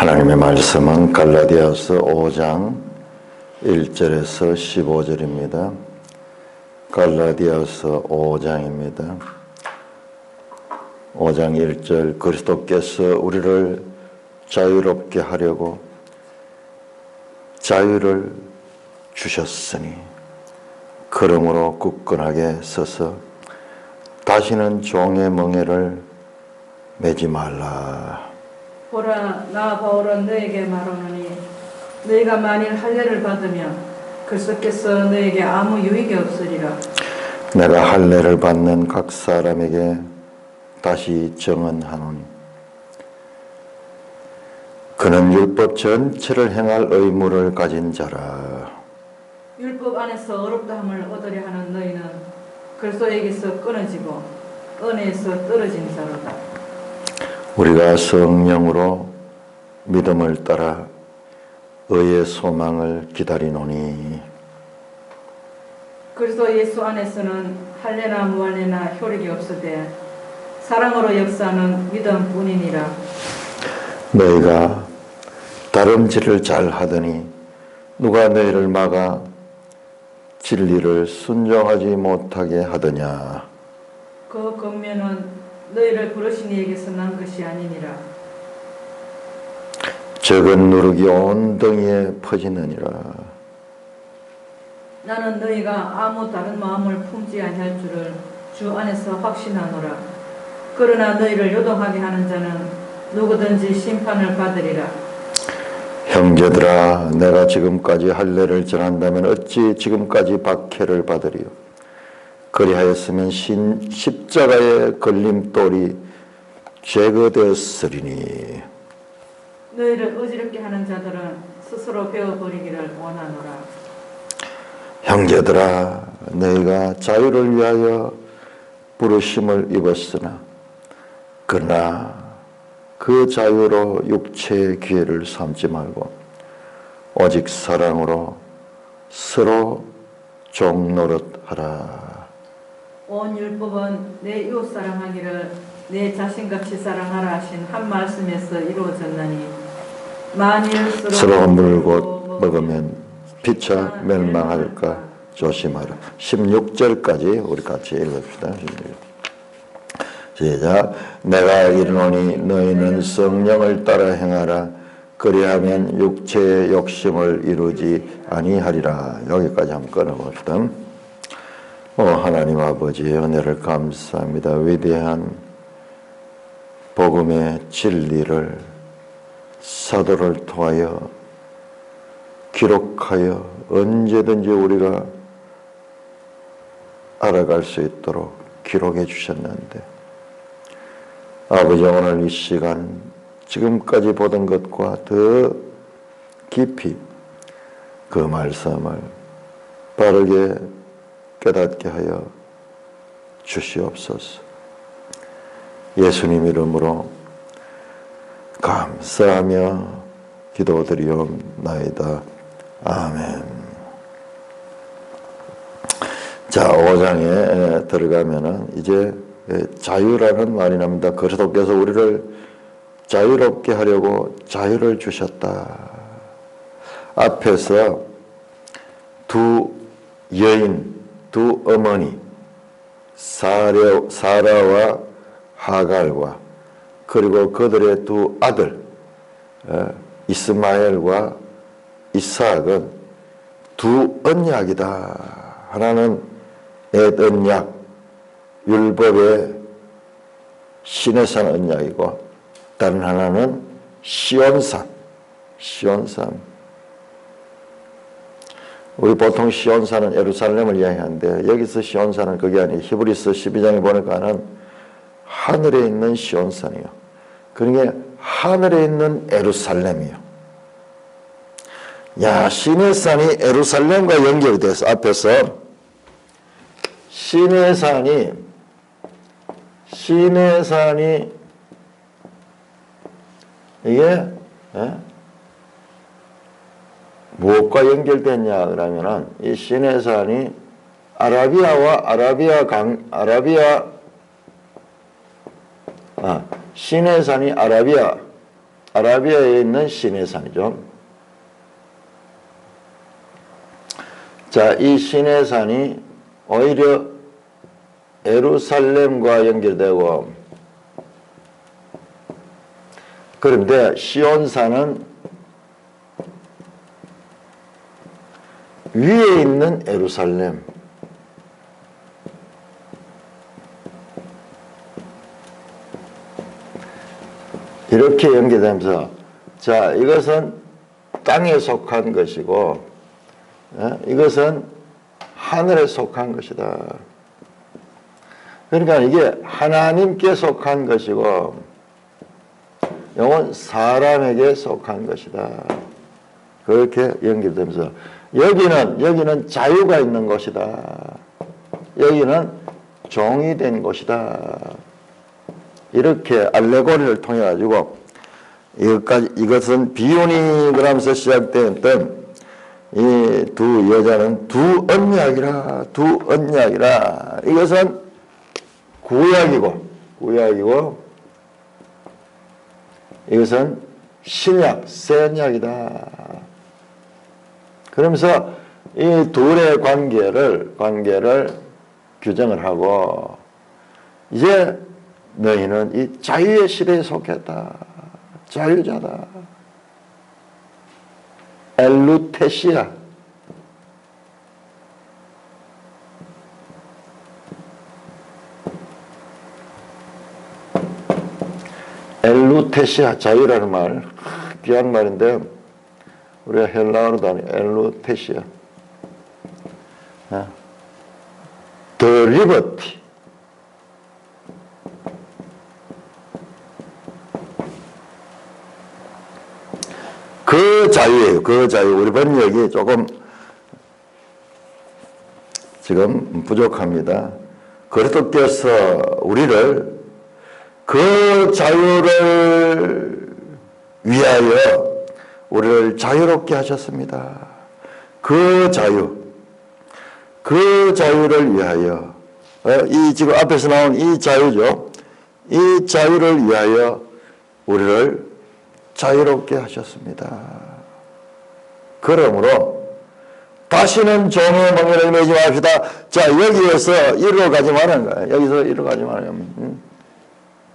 하나님의 말씀은 갈라디아서 5장 1절에서 15절입니다. 갈라디아서 5장입니다. 5장 1절 그리스도께서 우리를 자유롭게 하려고 자유를 주셨으니 그러므로 굳건하게 서서 다시는 종의 멍에를 매지 말라. 보라, 나 바울은 너에게 말하노니 너희가 만일 할례를 받으면 그리스도께서 너에게 아무 유익이 없으리라. 내가 할례를 받는 각 사람에게 다시 정언하노니 그는 율법 전체를 행할 의무를 가진 자라. 율법 안에서 어렵다함을 얻으려 하는 너희는 그리스도에게서 끊어지고 은혜에서 떨어진 자로다. 우리가 성령으로 믿음을 따라 의의 소망을 기다리노니 그리스도 예수 안에서는 할례나 무할례나 효력이 없으되 사랑으로 역사하는 믿음뿐이니라. 너희가 다름질을 잘 하더니 누가 너희를 막아 진리를 순종하지 못하게 하더냐. 그 권면은 너희를 부르신 이에게서 난 것이 아니니라. 적은 누룩이 온 덩이에 퍼지느니라. 나는 너희가 아무 다른 마음을 품지 아니할 줄을 주 안에서 확신하노라. 그러나 너희를 요동하게 하는 자는 누구든지 심판을 받으리라. 형제들아, 내가 지금까지 할례를 전한다면 어찌 지금까지 박해를 받으리요. 그리하였으면 십자가의 걸림돌이 제거되었으리니. 너희를 어지럽게 하는 자들은 스스로 베어버리기를 원하노라. 형제들아, 너희가 자유를 위하여 부르심을 입었으나 그러나 그 자유로 육체의 기회를 삼지 말고 오직 사랑으로 서로 종노릇하라. 온 율법은 내 이웃 사랑하기를 내 자신같이 사랑하라 하신 한 말씀에서 이루어졌나니 만일 서로 물고 먹으면 피차 멸망할까 조심하라. 16절까지 우리 같이 읽읍시다. 시작. 내가 이르노니 너희는 성령을 따라 행하라. 그리하면 육체의 욕심을 이루지 아니하리라. 여기까지 한번 끊어봅시다. 하나님 아버지 은혜를 감사합니다. 위대한 복음의 진리를 사도를 통하여 기록하여 언제든지 우리가 알아갈 수 있도록 기록해 주셨는데 아버지 오늘 이 시간 지금까지 보던 것과 더 깊이 그 말씀을 바르게 깨닫게 하여 주시옵소서. 예수님 이름으로 감사하며 기도드리옵나이다. 아멘. 자, 5장에 들어가면은 이제 자유라는 말이 납니다. 그리스도께서 우리를 자유롭게 하려고 자유를 주셨다. 앞에서 두 여인, 두 어머니, 사라와 하갈과 그리고 그들의 두 아들 이스마엘과 이삭은 두 언약이다. 하나는 옛 언약, 율법의 시내산 언약이고 다른 하나는 시온산. 우리 보통 시온산은 예루살렘을 이야기하는데 여기서 시온산은 그게 아니에요. 히브리서 12장에 보니까는 하늘에 있는 시온산이요. 그러니까 하늘에 있는 예루살렘이요. 야, 시내산이 예루살렘과 연결이 돼서 앞에서 시내산이 이게 무엇과 연결됐냐 그러면은 이 시내산이 시내산이 아라비아에 있는 시내산이죠. 자, 이 시내산이 오히려 예루살렘과 연결되고, 그런데 시온산은 위에 있는 예루살렘, 이렇게 연결되면서, 자, 이것은 땅에 속한 것이고, 이것은 하늘에 속한 것이다. 그러니까 이게 하나님께 속한 것이고, 이건 사람에게 속한 것이다. 그렇게 연결되면서, 여기는 자유가 있는 곳이다. 여기는 종이 된 곳이다. 이렇게 알레고리를 통해 가지고 이것은 비유니 그러면서 시작되었던 이 두 여자는 두 언약이라, 두 언약이라. 이것은 구약이고 이것은 신약, 새 언약이다. 그러면서 이 둘의 관계를 규정을 하고, 이제 너희는 이 자유의 시대에 속했다. 자유자다. 엘루테시아. 엘루테시아, 자유라는 말, 귀한 말인데, 우리가 헬라어로도 하는 엘루테시아. The liberty. 그 자유예요. 그 자유. 우리 번역이 조금 지금 부족합니다. 그리스도께서 우리를 그 자유를 위하여 우리를 자유롭게 하셨습니다. 그 자유를 위하여, 이 지금 앞에서 나온 이 자유죠. 이 자유를 위하여 우리를 자유롭게 하셨습니다. 그러므로 다시는 종의 멍에를 매지 맙시다. 자, 여기에서 이리로 가지 말라는 거예요. 여기서 이리로 가지 말아요.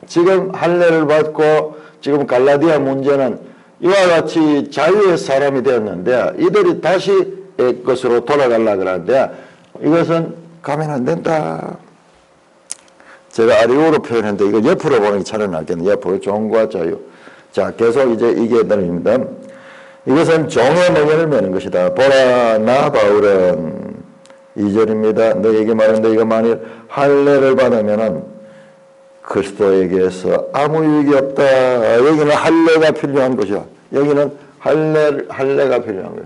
지금 할례를 받고 지금 갈라디아 문제는 이와 같이 자유의 사람이 되었는데, 이들이 다시 것으로 돌아가려고 그러는데, 이것은 가면 안 된다. 제가 아리오로 표현했는데 이거 옆으로 보는 게 차라리 낫겠네. 옆으로 종과 자유. 자, 계속 이제 이게 내립니다. 이것은 종의 멍에를 매는 것이다. 보라, 나 바울은 2절입니다. 너에게 말하는데 이거 만일 할례를 받으면은 그리스도에게서 아무 유익이 없다. 여기는 할례가 필요한 것이야. 여기는 할례가 필요한 거야.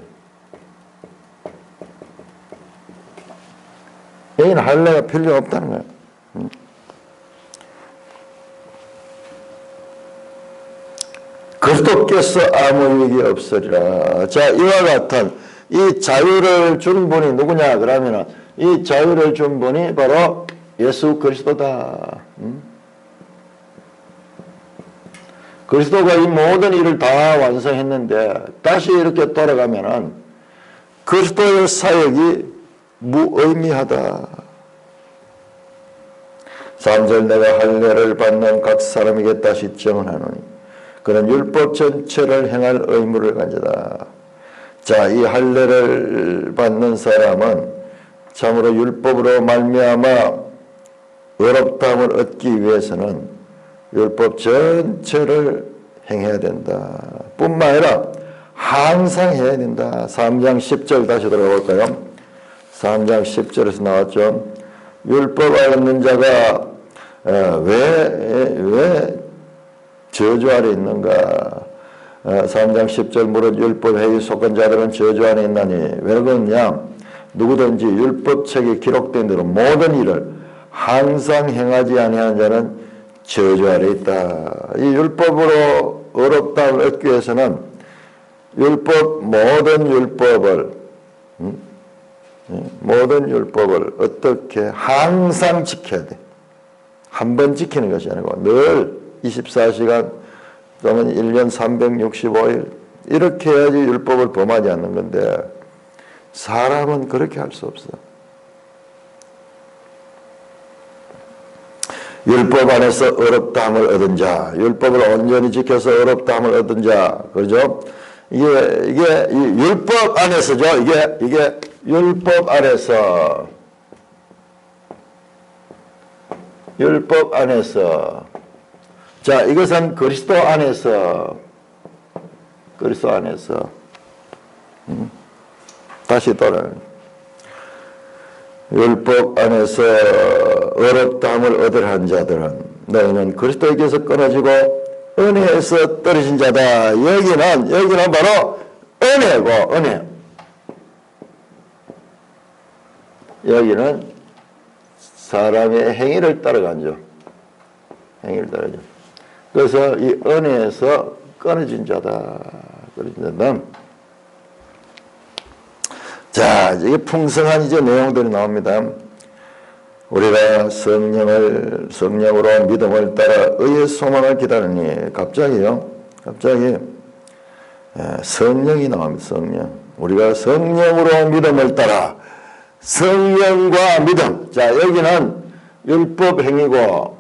여기는 할례가 필요 없다는 거야. 그리스도께서 아무 유익이 없으리라. 자, 이와 같은 이 자유를 준 분이 누구냐 그러면은, 이 자유를 준 분이 바로 예수 그리스도다. 그리스도가 이 모든 일을 다 완성했는데 다시 이렇게 돌아가면은 그리스도의 사역이 무의미하다. 3절 내가 할례를 받는 각 사람에게 다시 증언하노니 그는 율법 전체를 행할 의무를 가지다. 자, 이 할례를 받는 사람은 참으로 율법으로 말미암아 의롭다함을 얻기 위해서는 율법 전체를 행해야 된다. 뿐만 아니라 항상 해야 된다. 3장 10절 다시 들어가 볼까요? 3장 10절에서 나왔죠. 율법 알는 자가 왜 저주 아래 있는가? 3장 10절 무릇 율법에 속한 자들은 저주 안에 있나니 왜 그러냐? 누구든지 율법책에 기록된 대로 모든 일을 항상 행하지 아니하는 자는 저주 아래 있다. 이 율법으로 의롭다함을 얻기 위해서는 모든 율법을 어떻게 항상 지켜야 돼. 한 번 지키는 것이 아니고 늘 24시간 또는 1년 365일 이렇게 해야지 율법을 범하지 않는 건데 사람은 그렇게 할 수 없어. 율법 안에서 의롭다함을 얻은 자, 율법을 온전히 지켜서 의롭다함을 얻은 자, 그죠? 이게 율법 안에서죠. 이게 율법 안에서. 자, 이것은 그리스도 안에서. 다시 돌아요. 율법 안에서 의롭다함을 얻으려 한 자들은 너희는 그리스도에게서 끊어지고 은혜에서 떨어진 자다. 여기는 바로 은혜고, 은혜. 여기는 사람의 행위를 따라가죠. 행위를 따라가죠. 그래서 이 은혜에서 끊어진 자다. 끊어진 자다. 자, 이게 풍성한 이제 내용들이 나옵니다. 우리가 성령으로 믿음을 따라 의의 소망을 기다리니 갑자기 성령이 나옵니다. 성령. 우리가 성령으로 믿음을 따라 성령과 믿음. 자, 여기는 율법 행위고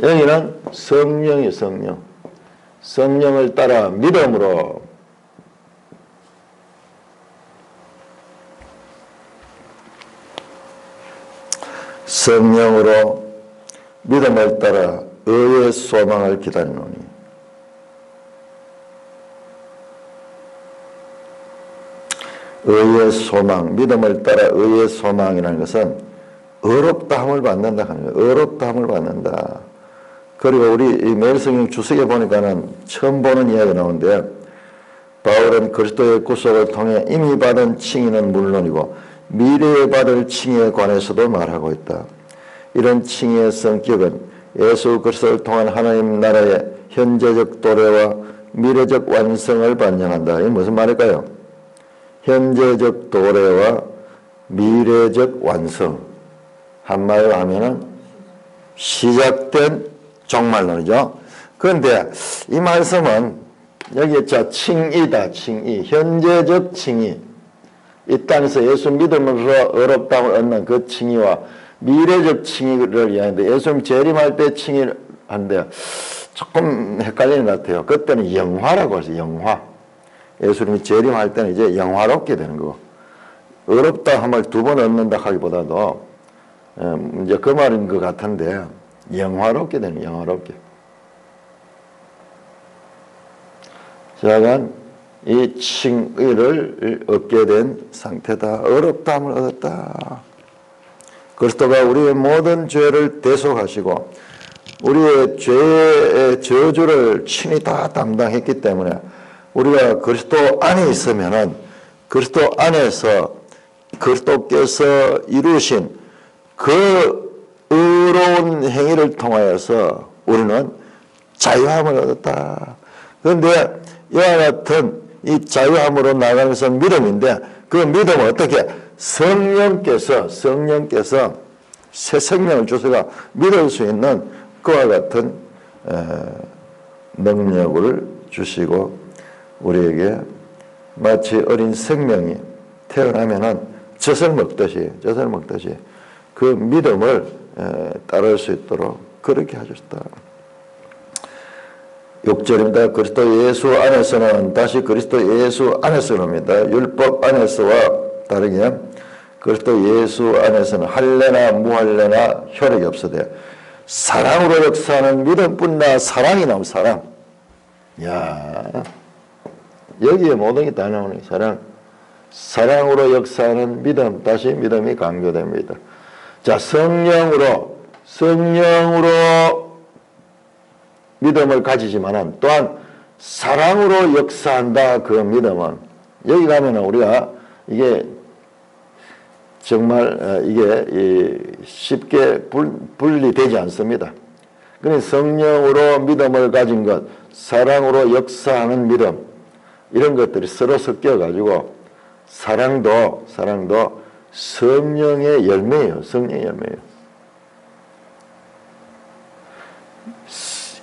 여기는 성령이 성령. 성령을 따라 믿음으로 믿음을 따라 의의 소망을 기다리노니 의의 소망, 믿음을 따라 의의 소망이라는 것은 의롭다함을 받는다 하는 거예요. 의롭다함을 받는다. 그리고 우리 이 매일성경 주석에 보니까는 처음 보는 이야기가 나오는데 바울은 그리스도의 구속을 통해 이미 받은 칭의는 물론이고 미래에 받을 칭의에 관해서도 말하고 있다. 이런 칭의의 성격은 예수 그리스도를 통한 하나님 나라의 현재적 도래와 미래적 완성을 반영한다. 이게 무슨 말일까요? 현재적 도래와 미래적 완성. 한마디로 하면은 시작된 종말론이죠. 그런데 이 말씀은 여기 칭의다. 칭의. 현재적 칭의. 이 땅에서 예수 믿음으로 의롭다함을 얻는 그 칭의와 미래적 칭의를 이야기하는데 예수님 재림할 때 칭의를 하는데 조금 헷갈리는 것 같아요. 그때는 영화라고 하죠. 영화. 예수님이 재림할 때는 이제 영화롭게 되는 거고 의롭다함을 두 번 얻는다 하기보다도 이제 그 말인 것 같은데 영화롭게 되는 영화롭게. 자간 이 칭의를 얻게 된 상태다. 의롭다함을 얻었다. 그리스도가 우리의 모든 죄를 대속하시고 우리의 죄의 저주를 친히 다 담당했기 때문에 우리가 그리스도 안에 있으면은 그리스도 안에서 그리스도께서 이루신 그 의로운 행위를 통하여서 우리는 자유함을 얻었다. 그런데 이와 같은 이 자유함으로 나가는 것은 믿음인데 그 믿음은 어떻게 성령께서 새 생명을 주셔서 믿을 수 있는 그와 같은 능력을 주시고 우리에게 마치 어린 생명이 태어나면은 젖을 먹듯이 그 믿음을 따를 수 있도록 그렇게 하셨다. 6절입니다. 그리스도 예수 안에서는 다시 그리스도 예수 안에서입니다. 율법 안에서와 다르게 그리스도 예수 안에서는 할례나 무할례나 효력이 없으되 사랑으로 역사하는 믿음뿐이나 사랑이 나오면 사랑. 야, 여기에 모든 게 다 나오네. 사랑으로 역사하는 믿음. 다시 믿음이 강조됩니다. 자, 성령으로 믿음을 가지지만은 또한 사랑으로 역사한다. 그 믿음은 여기 가면은 우리가 이게 정말 이게 쉽게 분리되지 않습니다. 그러니 성령으로 믿음을 가진 것, 사랑으로 역사하는 믿음 이런 것들이 서로 섞여 가지고 사랑도 성령의 열매예요. 성령의 열매예요.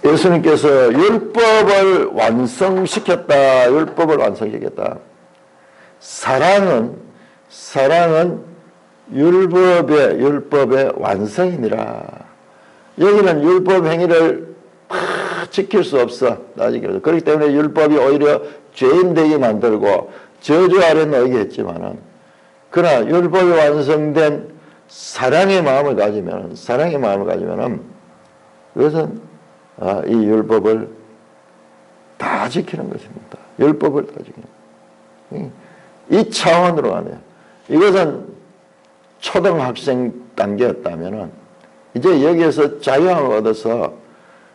예수님께서 율법을 완성시켰다. 율법을 완성시켰다. 사랑은 율법의 완성이니라. 여기는 율법 행위를 지킬 수 없어. 나중에. 그렇기 때문에 율법이 오히려 죄인 되게 만들고 저주 아래 놓이게 했지만은, 그러나 율법이 완성된 사랑의 마음을 가지면은 그것은 이 율법을 다 지키는 것입니다. 율법을 다 지키는. 이 차원으로 가네요. 이것은 초등학생 단계였다면은 이제 여기에서 자유함을 얻어서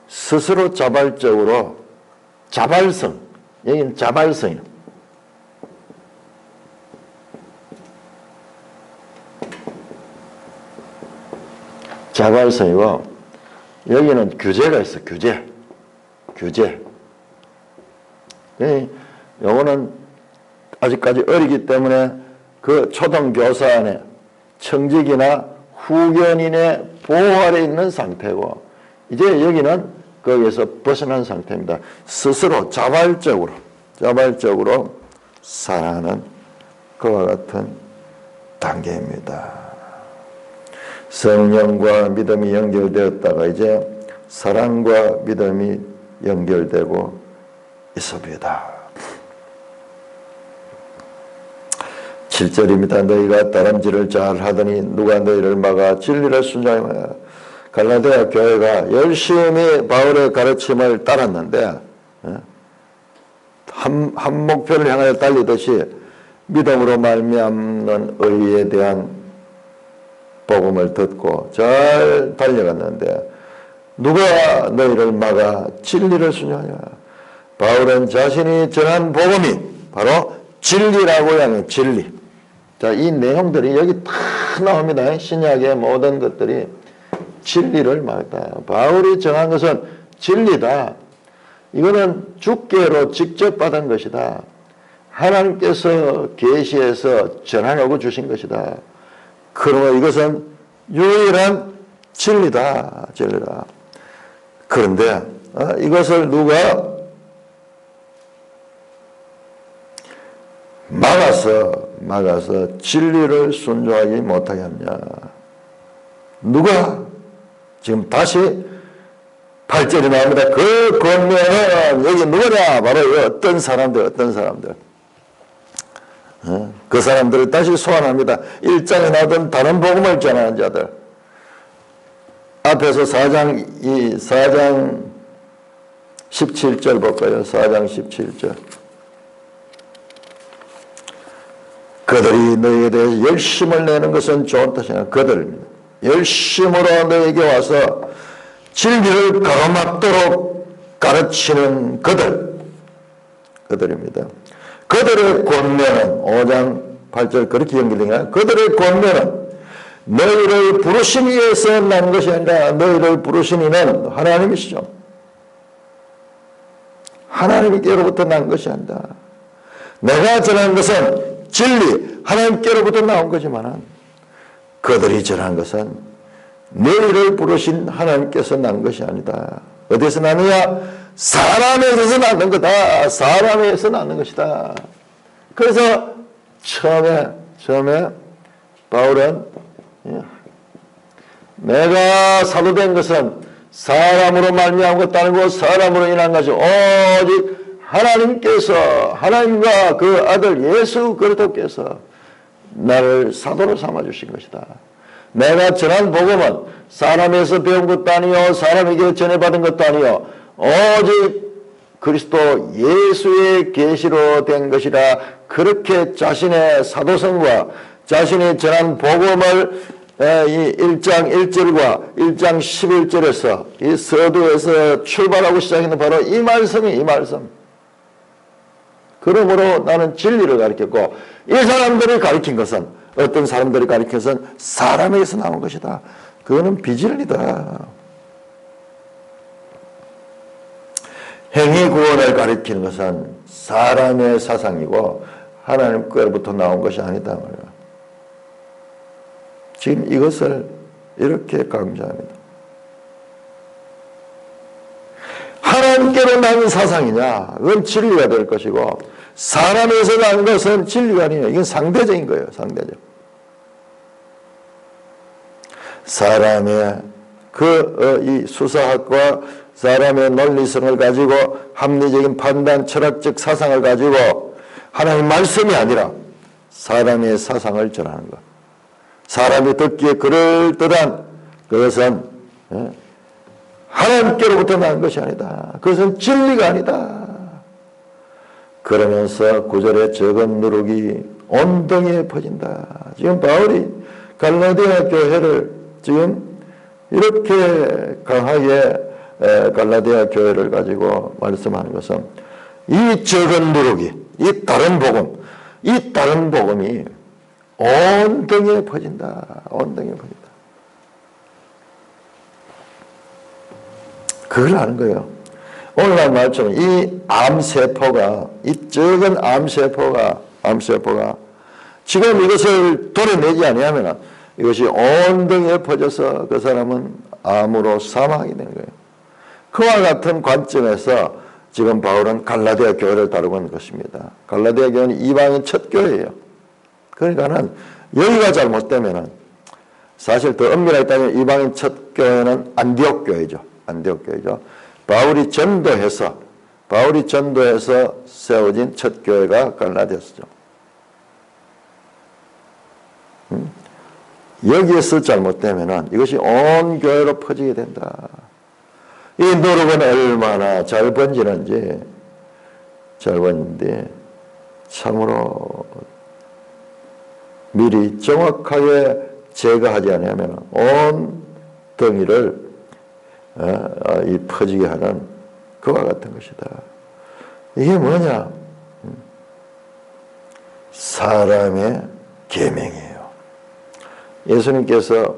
스스로 자발적으로 여기는 자발성이에요. 자발성이고 여기는 규제가 있어. 규제. 요거는 아직까지 어리기 때문에 그 초등교사 안에 청직이나 후견인의 보호 아래 있는 상태고, 이제 여기는 거기에서 벗어난 상태입니다. 스스로 자발적으로 살아가는 그와 같은 단계입니다. 성령과 믿음이 연결되었다가 이제 사랑과 믿음이 연결되고 있습니다. 7절입니다. 너희가 다람쥐를 잘 하더니 누가 너희를 막아 진리를 순종하여. 갈라디아 교회가 열심히 바울의 가르침을 따랐는데 한 목표를 향하여 달리듯이 믿음으로 말미암는 의에 대한 복음을 듣고 잘 달려갔는데 누가 너희를 막아 진리를 순종하냐. 바울은 자신이 전한 복음이 바로 진리라고 하는 진리. 자, 이 내용들이 여기 다 나옵니다. 신약의 모든 것들이 진리를 말했다. 바울이 정한 것은 진리다. 이거는 주께로 직접 받은 것이다. 하나님께서 계시해서 전하려고 주신 것이다. 그러므로 이것은 유일한 진리다. 그런데 이것을 누가 막아서 진리를 순종하지 못하게 하느냐. 누가? 지금 다시 8절이 나옵니다. 그 권면은 여기 누구냐? 바로 어떤 사람들. 그 사람들을 다시 소환합니다. 1장에 나오던 다른 복음을 전하는 자들. 앞에서 4장 17절 볼까요? 4장 17절. 그들이 너희에 대해서 열심을 내는 것은 좋은 뜻이냐. 그들입니다. 열심으로 너희에게 와서 진리를 가로막도록 가르치는 그들입니다. 그들의 권면은 5장 8절 그렇게 연결된가요? 그들의 권면은 너희를 부르신 이에서 난 것이 아니라 너희를 부르신 이는 하나님이시죠. 하나님께로부터 난 것이 아니다. 내가 전한 것은 진리, 하나님께로부터 나온 거지만 그들이 전한 것은 너희를 부르신 하나님께서 난 것이 아니다. 어디서 나느냐? 사람에서 낳는 거다. 사람에서 낳는 것이다. 그래서 처음에 바울은 내가 사도된 것은 사람으로 말미암은 것도 아니고 사람으로 인한 것이 오직 하나님과 그 아들 예수 그리스도께서 나를 사도로 삼아주신 것이다. 내가 전한 복음은 사람에서 배운 것도 아니요 사람에게 전해받은 것도 아니요 오직 그리스도 예수의 계시로 된 것이라. 그렇게 자신의 사도성과 자신이 전한 복음을 이 1장 1절과 1장 11절에서 이 서두에서 출발하고 시작하는 바로 이 말씀이 이 말씀. 그러므로 나는 진리를 가르쳤고 이 사람들이 가르친 것은 어떤 사람들이 가르친 것은 사람에게서 나온 것이다. 그거는 비진리다. 행위 구원을 가르치는 것은 사람의 사상이고 하나님께로부터 나온 것이 아니다 말이야. 지금 이것을 이렇게 강조합니다. 하나님께로 난 사상이냐? 그건 진리가 될 것이고 사람에서 난 것은 진리가 아니에요. 이건 상대적인 거예요. 상대적. 사람의 이 수사학과 사람의 논리성을 가지고 합리적인 판단, 철학적 사상을 가지고 하나님 말씀이 아니라 사람의 사상을 전하는 것. 사람이 듣기에 그럴듯한 그것은 하나님께로부터 난 것이 아니다. 그것은 진리가 아니다. 그러면서 9절에 적은 누룩이 온덩이에 퍼진다. 지금 바울이 갈라디아 교회를 지금 이렇게 강하게 갈라디아 교회를 가지고 말씀하는 것은 이 적은 누룩이, 이 다른 복음이 온덩이에 퍼진다. 온덩이에 퍼진다. 그걸 아는 거예요. 오늘날 말처럼 이 암세포가, 이 적은 암세포가 지금 이것을 도려내지 아니하면 이것이 온덩이에 퍼져서 그 사람은 암으로 사망하게 되는 거예요. 그와 같은 관점에서 지금 바울은 갈라디아 교회를 다루고 있는 것입니다. 갈라디아 교회는 이방인 첫 교회예요. 그러니까는 여기가 잘못되면은 사실 더 엄밀하게 따지면 이방인 첫 교회는 안디옥 교회죠. 안디옥 교회죠. 바울이 전도해서 세워진 첫 교회가 갈라디아서죠. 여기에서 잘못되면은 이것이 온 교회로 퍼지게 된다. 이 누룩은 얼마나 잘 번지는데 참으로 미리 정확하게 제거하지 않으면 온 덩이를 이 퍼지게 하는 그와 같은 것이다. 이게 뭐냐? 사람의 계명이에요. 예수님께서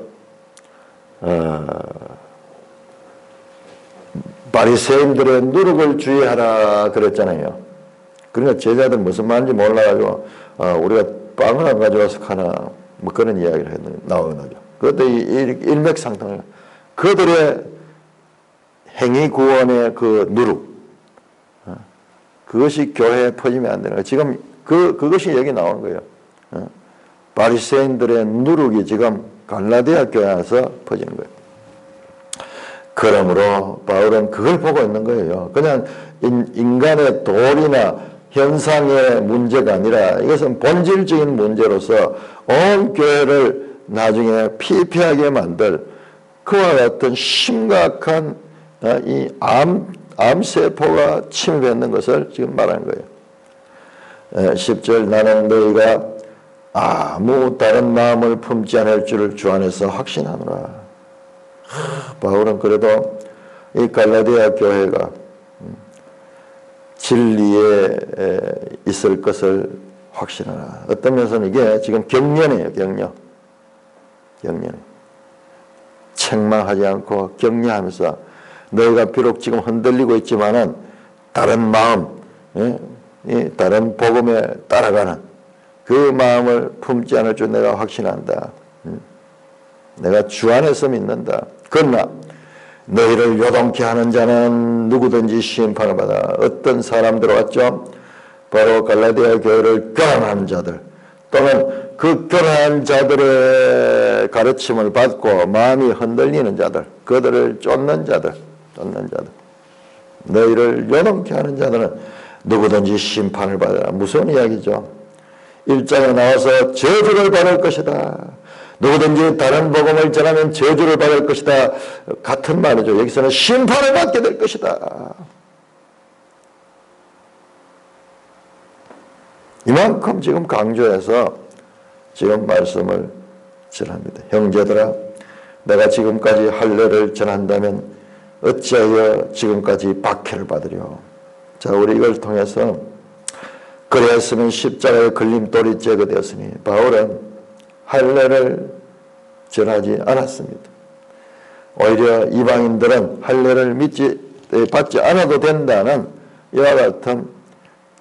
바리새인들의 누룩을 주의하라 그랬잖아요. 그러니까 제자들 무슨 말인지 몰라가지고 우리가 빵을 안 가져와서 하나 뭐 그런 이야기를 나오는 거죠. 그것도 일맥상통해요. 그들의 행위 구원의 그 누룩, 그것이 교회에 퍼지면 안 되는 거예요. 지금 그것이 여기 나오는 거예요. 바리새인들의 누룩이 지금 갈라디아 교회에서 퍼지는 거예요. 그러므로 바울은 그걸 보고 있는 거예요. 그냥 인간의 도리나 현상의 문제가 아니라 이것은 본질적인 문제로서 온 교회를 나중에 피폐하게 만들 그와 같은 심각한 이 암세포가 침입했는 것을 지금 말하는 거예요. 10절 나는 너희가 아무 다른 마음을 품지 않을 줄을 주 안에서 확신하노라. 바울은 그래도 이 갈라디아 교회가 진리에 있을 것을 확신하라. 어떤 면에서는 이게 지금 격려네요. 격려. 책망하지 않고 격려하면서 너희가 비록 지금 흔들리고 있지만은 다른 마음, 다른 복음에 따라가는 그 마음을 품지 않을 줄 내가 확신한다. 내가 주 안에서 믿는다. 그러나 너희를 요동케 하는 자는 누구든지 심판을 받아. 어떤 사람들 왔죠? 바로 갈라디아 교회를 교란하는 자들 또는 그 교란한 자들의 가르침을 받고 마음이 흔들리는 자들, 그들을 쫓는 자들. 너희를 요동케 하는 자들은 누구든지 심판을 받아라. 무서운 이야기죠. 1장에 나와서 저주를 받을 것이다. 누구든지 다른 복음을 전하면 저주를 받을 것이다. 같은 말이죠. 여기서는 심판을 받게 될 것이다. 이만큼 지금 강조해서 지금 말씀을 전합니다. 형제들아, 내가 지금까지 할례를 전한다면 어찌하여 지금까지 박해를 받으려. 자, 우리 이걸 통해서 그리했으면 십자가에 걸림돌이 제거되었으니 바울은 할례를 전하지 않았습니다. 오히려 이방인들은 할례를 받지 않아도 된다는 이와 같은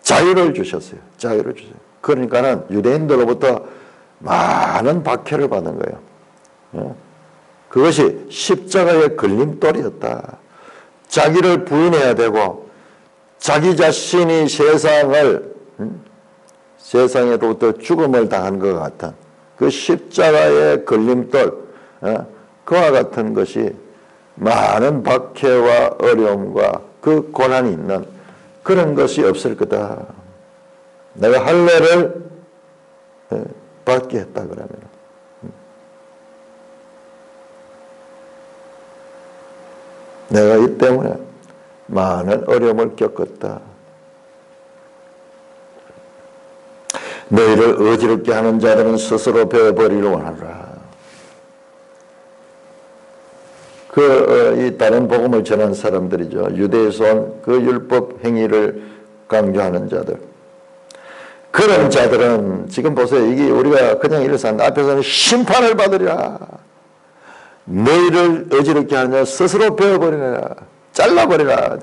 자유를 주셨어요. 그러니까는 유대인들로부터 많은 박해를 받은 거예요. 그것이 십자가의 걸림돌이었다. 자기를 부인해야 되고 자기 자신이 세상에로부터 죽음을 당한 것 같은 그 십자가의 걸림돌, 그와 같은 것이 많은 박해와 어려움과 그 고난이 있는 그런 것이 없을 거다. 내가 할례를 받게 했다 그러면 내가 이 때문에 많은 어려움을 겪었다. 너희를 어지럽게 하는 자들은 스스로 베어버리려 하노라. 이 다른 복음을 전한 사람들이죠. 유대에서 온 그 율법 행위를 강조하는 자들. 그런 자들은 지금 보세요. 이게 우리가 그냥 일상 앞에서는 심판을 받으리라. 너희를 어지럽게 하는 자 스스로 베어버리라. 잘라버리라.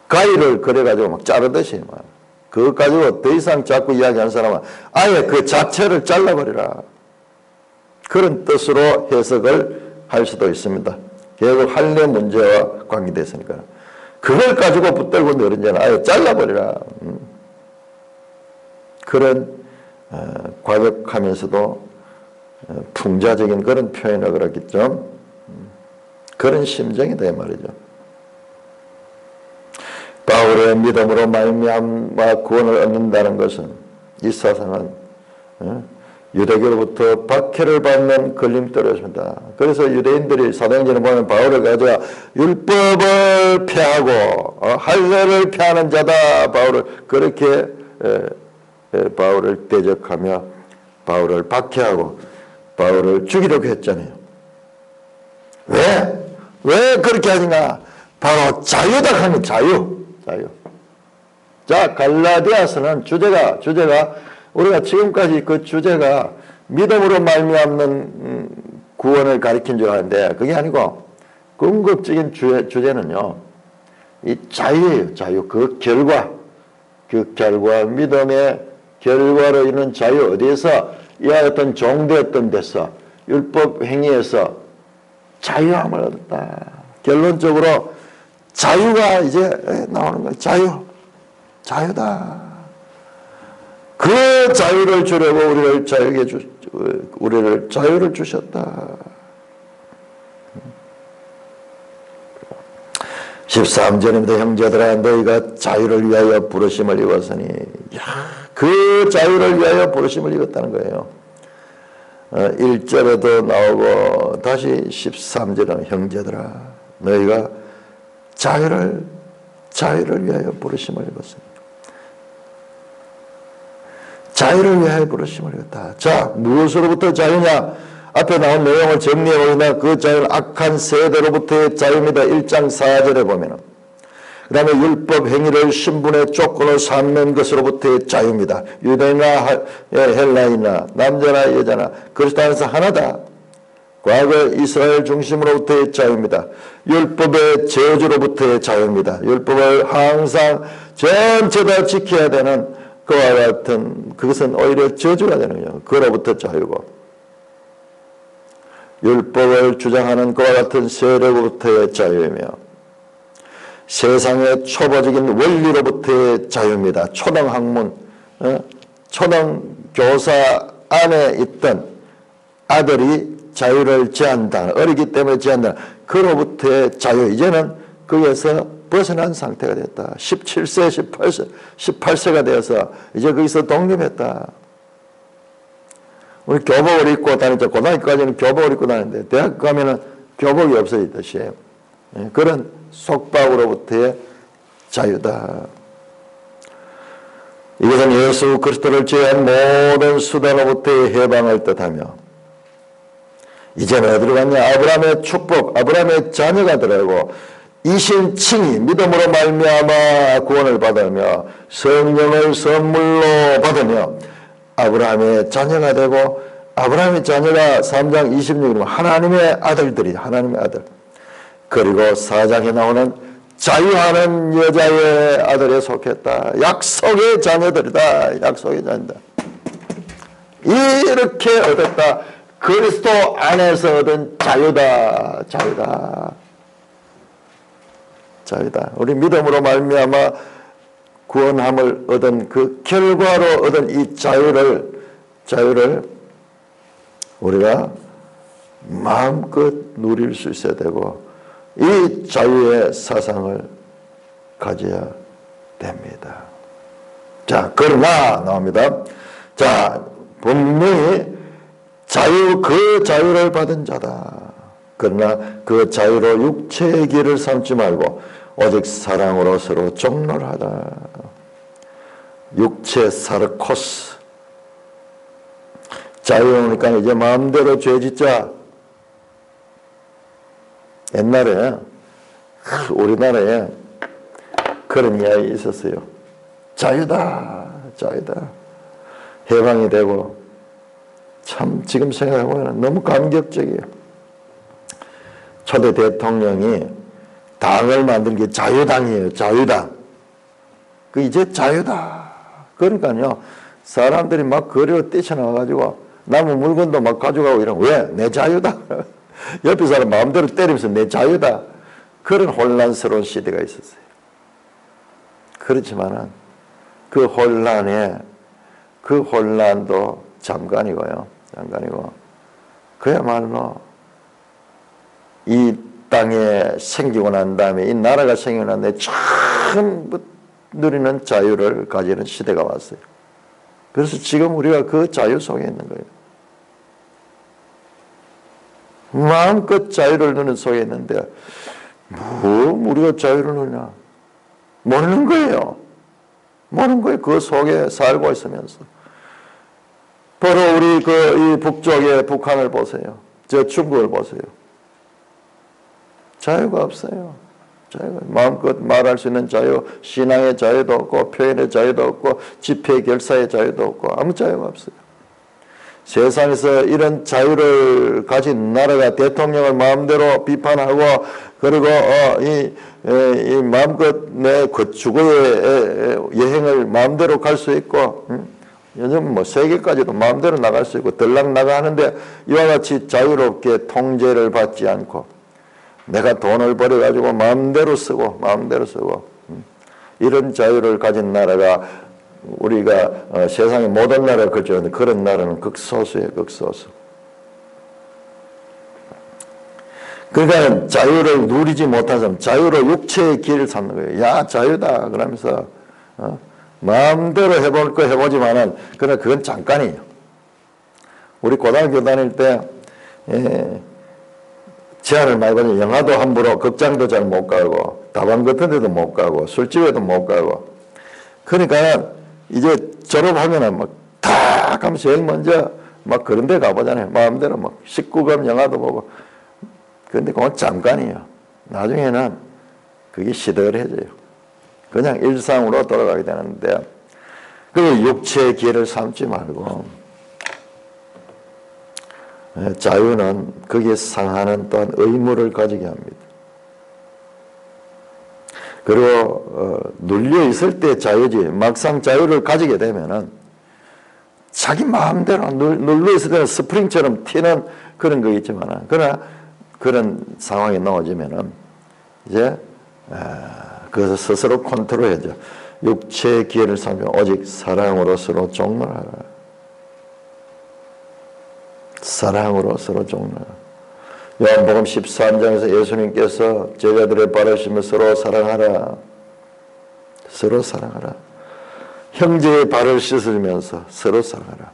가위를 그래가지고 막 자르듯이 막. 그것 가지고 더 이상 자꾸 이야기하는 사람은 아예 그 자체를 잘라버리라. 그런 뜻으로 해석을 할 수도 있습니다. 결국 할례 문제와 관계됐으니까. 그걸 가지고 붙들고 늘은 자는 아예 잘라버리라. 그런 과격하면서도 풍자적인 그런 표현을 그렇겠죠. 그런 심정이다 이 말이죠. 바울의 믿음으로 말미암아 구원을 얻는다는 것은 이 사상은 유대교로부터 박해를 받는 걸림돌이었습니다. 그래서 유대인들이 사도행전을 보면 바울을 가져와 율법을 폐하고 할례를 폐하는 자다. 바울을 그렇게 바울을 대적하며 바울을 박해하고 바울을 죽이려고 했잖아요. 왜 그렇게 하는가? 바로 자유다 하는 자유. 자, 갈라디아서는 주제가 우리가 지금까지 그 주제가 믿음으로 말미암는 구원을 가리킨 줄 아는데 그게 아니고 궁극적인 주제는요. 이 자유예요. 자유. 그 결과 믿음의 결과로 있는 자유 어디에서 이와 같은 종되었던 데서 율법 행위에서 자유함을 얻었다. 결론적으로 자유가 이제 나오는 거예요. 자유다. 그 자유를 주려고 우리를 자유를 주셨다. 13절입니다. 형제들아 너희가 자유를 위하여 부르심을 입었으니 그 자유를 위하여 부르심을 입었다는 거예요. 1절에도 나오고 다시 13절은 형제들아 너희가 자유를 위하여 부르심을 입었으니 자유를 위하여 부르심을 입었다. 자, 무엇으로부터 자유냐? 앞에 나온 내용을 정리해보면 그 자유는 악한 세대로부터의 자유입니다. 1장 4절에 보면 그 다음에 율법 행위를 신분의 조건으로 삼는 것으로부터의 자유입니다. 유대나 헬라이나 남자나 여자나 그리스도 안에서 하나다. 과거 이스라엘 중심으로부터의 자유입니다. 율법의 저주로부터의 자유입니다. 율법을 항상 전체 다 지켜야 되는 그와 같은 그것은 오히려 저주가 되는 거예요. 그로부터 자유고 율법을 주장하는 그와 같은 세력으로부터의 자유이며 세상의 초보적인 원리로부터의 자유입니다. 초등학문, 초등교사 안에 있던 아들이 자유를 제한다. 어리기 때문에 제한다. 그로부터의 자유. 이제는 거기에서 벗어난 상태가 됐다. 17세, 18세가 되어서 이제 거기서 독립했다. 우리 교복을 입고 다니죠. 고등학교까지는 교복을 입고 다니는데 대학 가면은 교복이 없어지듯이 그런 속박으로부터의 자유다. 이것은 예수 그리스도를 제외한 모든 수단으로부터의 해방을 뜻하며 이제는 어디로 갔냐? 아브라함의 축복, 아브라함의 자녀가 되라고 이신칭이 믿음으로 말미암아 구원을 받으며 성령을 선물로 받으며 아브라함의 자녀가 되고 아브라함의 자녀가 3장 26절 하나님의 아들들이 하나님의 아들 그리고 4장에 나오는 자유하는 여자의 아들에 속했다. 약속의 자녀들이다. 약속의 자녀다. 이렇게 얻었다. 그리스도 안에서 얻은 자유다. 자유다. 자유다. 우리 믿음으로 말미암아 구원함을 얻은 그 결과로 얻은 이 자유를 우리가 마음껏 누릴 수 있어야 되고 이 자유의 사상을 가져야 됩니다. 자, 그러나 나옵니다. 자, 분명히 그 자유를 받은 자다. 그러나 그 자유로 육체의 길을 삼지 말고 오직 사랑으로 서로 종로하다. 육체 사르코스. 자유니까 이제 마음대로 죄 짓자. 옛날에 우리나라에 그런 이야기 있었어요. 자유다. 자유다. 해방이 되고 참 지금 생각해보면 너무 감격적이에요. 초대 대통령이 당을 만든 게 자유당이에요. 자유당. 그 이제 자유다. 그러니까요. 사람들이 막 거리로 뛰쳐나와가지고 남은 물건도 막 가져가고 이러고 왜? 내 자유다. 옆에 사람 마음대로 때리면서 내 자유다. 그런 혼란스러운 시대가 있었어요. 그렇지만은 그 혼란도 잠깐이고요. 잠깐이고 그야말로 이 땅에 생기고 난 다음에 이 나라가 생기고 난 다음에 처음 누리는 자유를 가지는 시대가 왔어요. 그래서 지금 우리가 그 자유 속에 있는 거예요. 마음껏 자유를 누리는 속에 있는데 뭐 우리가 자유를 누리냐? 모르는 거예요. 모르는 거예요. 그 속에 살고 있으면서. 바로 우리 이 북쪽의 북한을 보세요. 저 중국을 보세요. 자유가 없어요. 자유가 마음껏 말할 수 있는 자유, 신앙의 자유도 없고 표현의 자유도 없고 집회 결사의 자유도 없고 아무 자유가 없어요. 세상에서 이런 자유를 가진 나라가 대통령을 마음대로 비판하고 그리고 이 마음껏 내 주거의 여행을 마음대로 갈 수 있고 요즘 뭐 세계까지도 마음대로 나갈 수 있고 들락 나가는데 이와 같이 자유롭게 통제를 받지 않고 내가 돈을 벌어가지고 마음대로 쓰고 이런 자유를 가진 나라가 우리가 세상의 모든 나라를 걸쳤는데 그런 나라는 극소수예요. 극소수. 그러니까 자유를 누리지 못한 사람, 자유로 육체의 길을 삼는 거예요. 야 자유다 그러면서 마음대로 해볼 거 해보지만은 그러나 그건 잠깐이에요. 우리 고등학교 다닐 때 제한을 많이 받는 영화도 함부로 극장도 잘 못 가고 다방 같은 데도 못 가고 술집에도 못 가고 그러니까 이제 졸업하면은 막 탁 하면 제일 먼저 막 그런 데 가보잖아요. 마음대로 막 19금 영화도 보고 그런데 그건 잠깐이에요. 나중에는 그게 시들해져요. 그냥 일상으로 돌아가게 되는데 그 육체의 기회를 삼지 말고 자유는 거기에 상하는 또한 의무를 가지게 합니다. 그리고 눌려 있을 때 자유지 막상 자유를 가지게 되면은 자기 마음대로 눌러 있을 때는 스프링처럼 튀는 그런 거 있지만 그러나 그런 상황에 넣어지면은 이제 그래서 스스로 컨트롤해야죠. 육체의 기회를 삼으면 오직 사랑으로 서로 종로하라. 사랑으로 서로 종로하라. 요한복음 13장에서 예수님께서 제자들의 발을 씻으며 서로 사랑하라. 서로 사랑하라. 형제의 발을 씻으면서 서로 사랑하라.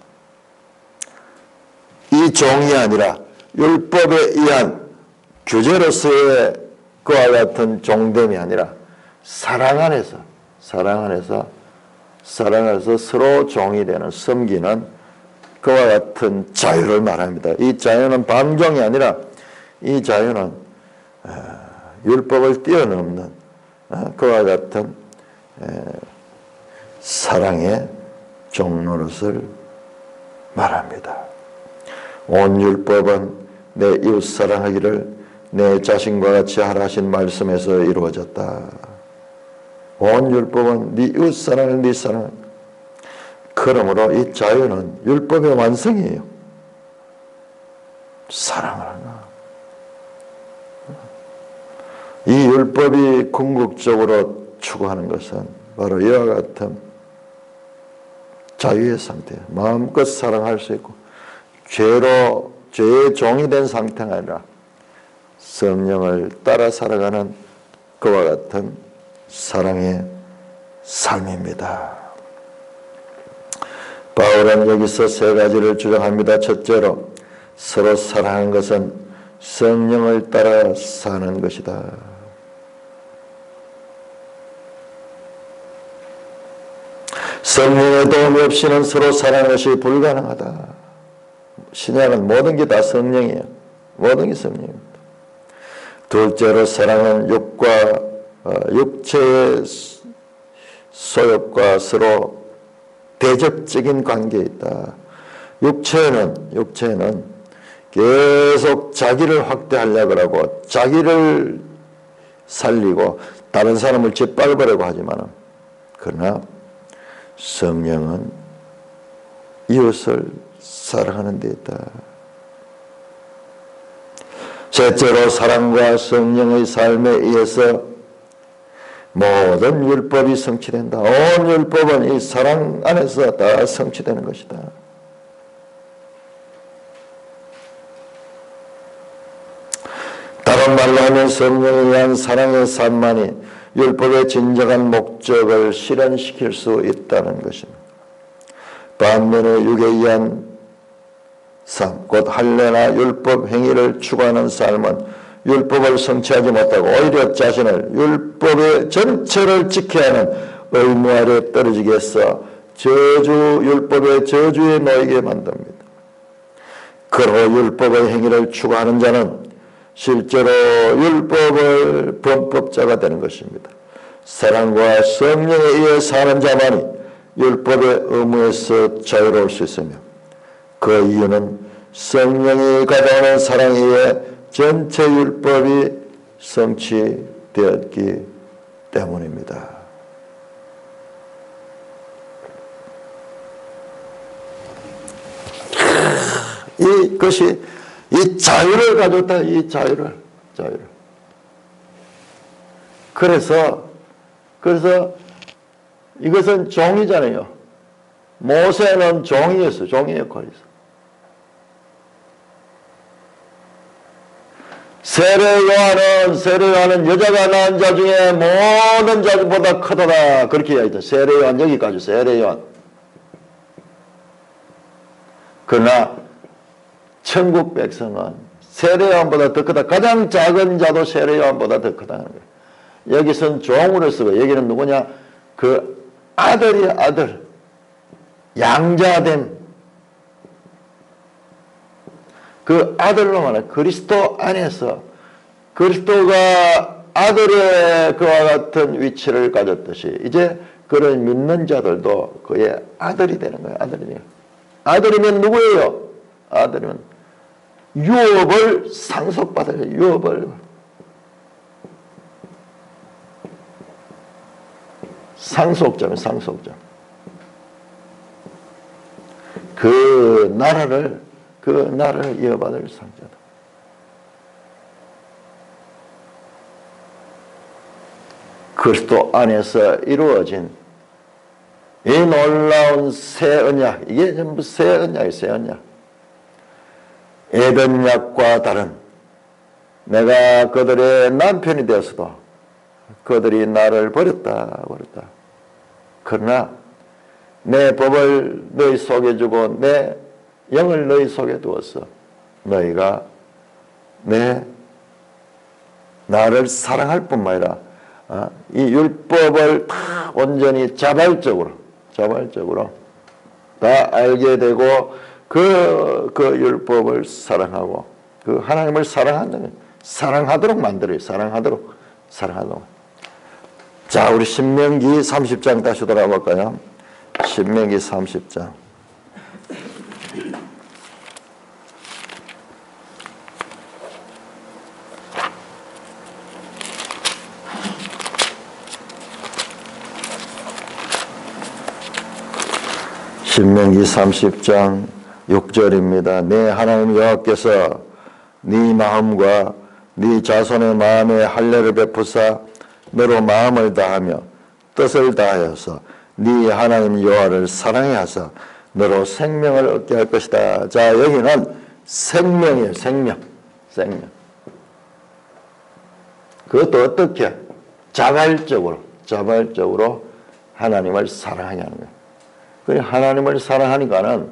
이 종이 아니라 율법에 의한 규제로서의 그와 같은 종됨이 아니라 사랑 안에서 서로 종이 되는 섬기는 그와 같은 자유를 말합니다. 이 자유는 방종이 아니라 이 자유는 율법을 뛰어넘는 그와 같은 사랑의 종로릇을 말합니다. 온 율법은 내 이웃 사랑하기를 내 자신과 같이 하라 하신 말씀에서 이루어졌다. 온 율법은 네 이웃 사랑을 네 사랑. 그러므로 이 자유는 율법의 완성이에요. 사랑을 하나? 이 율법이 궁극적으로 추구하는 것은 바로 이와 같은 자유의 상태, 마음껏 사랑할 수 있고 죄의 종이 된 상태가 아니라 성령을 따라 살아가는 그와 같은 사랑의 삶입니다. 바울은 여기서 세 가지를 주장합니다. 첫째로 서로 사랑하는 것은 성령을 따라 사는 것이다. 성령의 도움이 없이는 서로 사랑하는 것이 불가능하다. 신약은 모든 게 다 성령이에요. 모든 게 성령입니다. 둘째로 사랑은 육체의 소욕과 서로 대적적인 관계에 있다. 육체는 계속 자기를 확대하려고 하고 자기를 살리고 다른 사람을 짓밟으려고 하지만 그러나 성령은 이웃을 사랑하는 데 있다. 셋째로 사랑과 성령의 삶에 의해서 모든 율법이 성취된다. 온 율법은 이 사랑 안에서 다 성취되는 것이다. 다른 말로 하면 성령에 의한 사랑의 삶만이 율법의 진정한 목적을 실현시킬 수 있다는 것입니다. 반면에 육에 의한 삶, 곧 할례나 율법 행위를 추구하는 삶은 율법을 성취하지 못하고 오히려 자신을 율법의 전체를 지켜야 하는 의무 아래 떨어지게 해서 율법의 저주에 놓이게 만듭니다. 그러고 율법의 행위를 추구하는 자는 실제로 율법을 범법자가 되는 것입니다. 사랑과 성령에 의해 사는 자만이 율법의 의무에서 자유로울 수 있으며 그 이유는 성령이 가져오는 사랑에 의해 전체 율법이 성취되었기 때문입니다. 이것이 이 자유를 가졌다. 이 자유를. 그래서 이것은 종이잖아요. 모세는 종이었어. 종의 역할이 있어. 세례 요한은 여자가 낳은 자 중에 모든 자보다 크도다. 그렇게 이야기했다. 세례 요한 여기까지 세례 요한. 그러나 천국 백성은 세례 요한보다 더 크다. 가장 작은 자도 세례 요한보다 더 크다는 거예요. 여기서는 종으로 쓰고 여기는 누구냐? 그 아들이 아들. 양자됨. 그 아들로 말해 그리스도 안에서 그리스도가 아들의 그와 같은 위치를 가졌듯이 이제 그런 믿는 자들도 그의 아들이 되는 거예요. 아들이면 누구예요? 아들이면 유업을 상속받아요. 유업을. 상속자면 상속자. 그 나라를 이어받을 상자다. 그리스도 안에서 이루어진 이 놀라운 새 언약, 이게 전부 새 언약이에요. 새 언약. 에덴약과 다른 내가 그들의 남편이 되었어도 그들이 나를 버렸다. 그러나 내 법을 너희 속에 주고 내 영을 너희 속에 두었어. 너희가 나를 사랑할 뿐만 아니라 이 율법을 다 온전히 자발적으로 다 알게 되고 그 율법을 사랑하고 그 하나님을 사랑하도록 만들어요. 사랑하도록. 자, 우리 신명기 30장 다시 돌아볼까요? 신명기 30장. 신명기 30장 6절입니다. 내 하나님 여호와께서 네 마음과 네 자손의 마음에 할례를 베푸사 너로 마음을 다하며 뜻을 다하여서 네 하나님 여호와를 사랑해 하사 너로 생명을 얻게 할 것이다. 자, 여기는 생명이에요. 생명. 그것도 어떻게? 자발적으로 하나님을 사랑하게 하는 거예요. 그 하나님을 사랑하니까는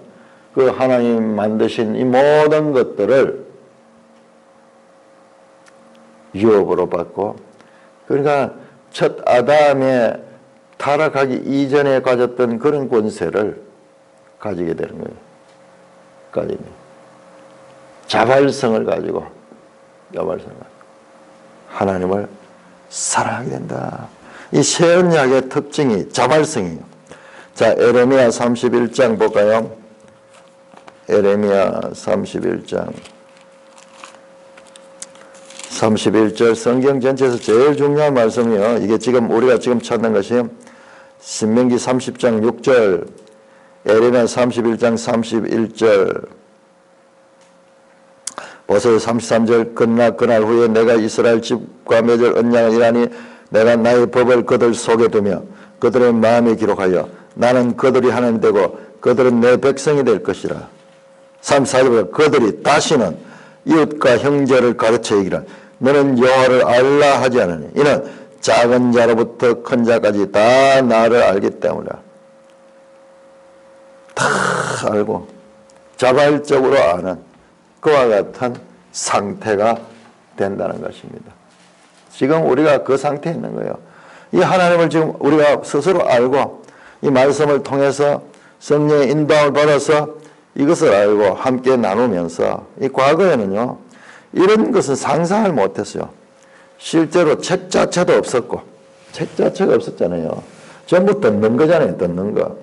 그 하나님 만드신 이 모든 것들을 유업으로 받고, 그러니까 첫 아담의 타락하기 이전에 가졌던 그런 권세를 가지게 되는 거예요. 자발성을 가지고 하나님을 사랑하게 된다. 이 새 언약의 특징이 자발성이에요. 자, 에레미야 31장 볼까요? 에레미야 31장 31절 성경 전체에서 제일 중요한 말씀이요. 이게 지금 우리가 지금 찾는 것이 신명기 30장 6절, 에레미야 31장 31절, 보세요. 33절 그날 후에 내가 이스라엘 집과 맺을 언약을 이라니 내가 나의 법을 그들 속에 두며 그들의 마음에 기록하여 나는 그들이 하나님 되고 그들은 내 백성이 될 것이라. 34절 그들이 다시는 이웃과 형제를 가르쳐 이기라. 너는 여호와를 알라 하지 않으니 이는 작은 자로부터 큰 자까지 다 나를 알기 때문이라. 다 알고 자발적으로 아는 그와 같은 상태가 된다는 것입니다. 지금 우리가 그 상태에 있는 거예요. 이 하나님을 지금 우리가 스스로 알고 이 말씀을 통해서 성령의 인도함을 받아서 이것을 알고 함께 나누면서 이 과거에는요 이런 것은 상상을 못했어요. 실제로 책 자체도 없었고 책 자체가 없었잖아요. 전부 듣는 거잖아요. 듣는 거.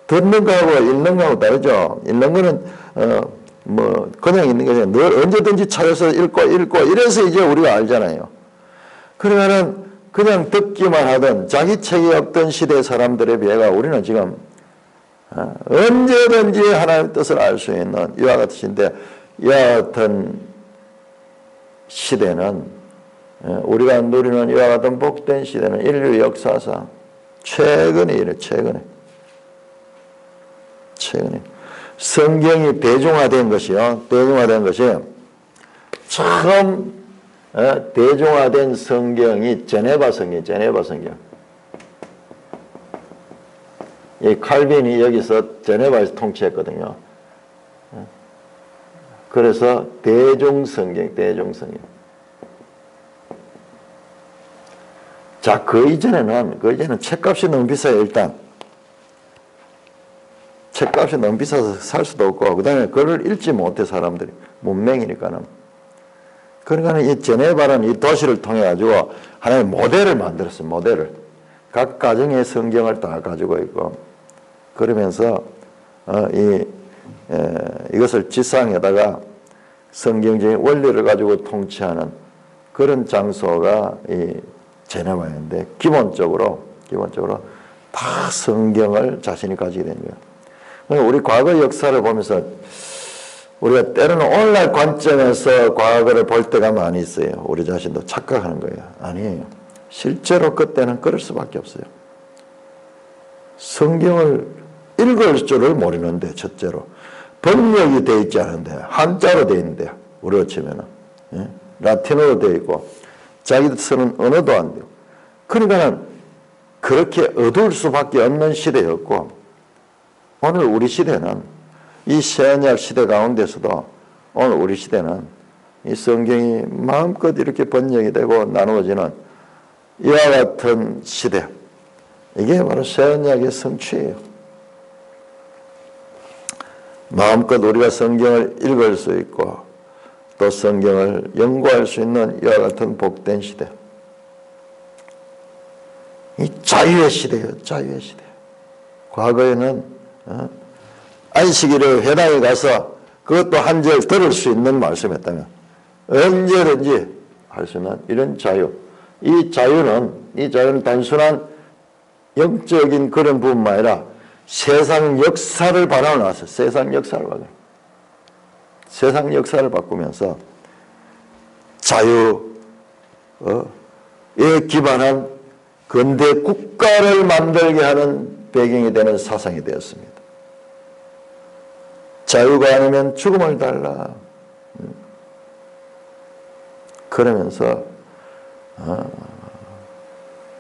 듣는 거하고 읽는 거하고 다르죠. 읽는 거는 그냥 있는 거죠. 늘 언제든지 찾아서 읽고 이래서 이제 우리가 알잖아요. 그러면은 그냥 듣기만 하던 자기 책이 없던 시대 사람들에 비해가 우리는 지금 언제든지 하나님의 뜻을 알 수 있는 이와 같은 시대인데, 이와 같은 시대는 우리가 누리는 이와 같은 복된 시대는 인류 역사상 최근에 이래. 최근에 성경이 대중화된 것이요. 대중화된 것이 처음 대중화된 성경이 제네바 성경. 이 칼빈이 여기서 제네바에서 통치했거든요. 그래서 대중성경. 자, 그 이전에는 책값이 너무 비싸요. 일단 책값이 너무 비싸서 살 수도 없고, 그 다음에 그걸 읽지 못해 사람들이 문맹이니까는. 그러니까 이 제네바라는 이 도시를 통해 가지고 하나의 모델을 만들었어요. 모델을. 각 가정의 성경을 다 가지고 있고, 그러면서 이것을 지상에다가 성경적인 원리를 가지고 통치하는 그런 장소가 이 제네바인데, 기본적으로 다 성경을 자신이 가지게 된 거예요. 우리 과거 역사를 보면서 우리가 때로는 오늘날 관점에서 과거를 볼 때가 많이 있어요. 우리 자신도 착각하는 거예요. 아니에요. 실제로 그때는 그럴 수밖에 없어요. 성경을 읽을 줄을 모르는데, 첫째로 번역이 되어 있지 않은데, 한자로 되어 있는데, 우리로 치면은 라틴어로 되어 있고 자기들 쓰는 언어도 안 돼요. 그러니까는 그렇게 어두울 수밖에 없는 시대였고, 오늘 우리 시대는 이 새언약 시대 가운데서도 오늘 우리 시대는 이 성경이 마음껏 이렇게 번역이 되고 나누어지는 이와 같은 시대, 이게 바로 새언약의 성취예요. 마음껏 우리가 성경을 읽을 수 있고 또 성경을 연구할 수 있는 이와 같은 복된 시대, 이 자유의 시대예요. 자유의 시대. 과거에는 안식일에 회당에 가서 그것도 한 절 들을 수 있는 말씀이었다면 언제든지 할 수 있는 이런 자유. 이 자유는 단순한 영적인 그런 부분만 아니라 세상 역사를 바라보면서 세상 역사를 바꾸면서 자유에 기반한 근대 국가를 만들게 하는 배경이 되는 사상이 되었습니다. 자유가 아니면 죽음을 달라. 그러면서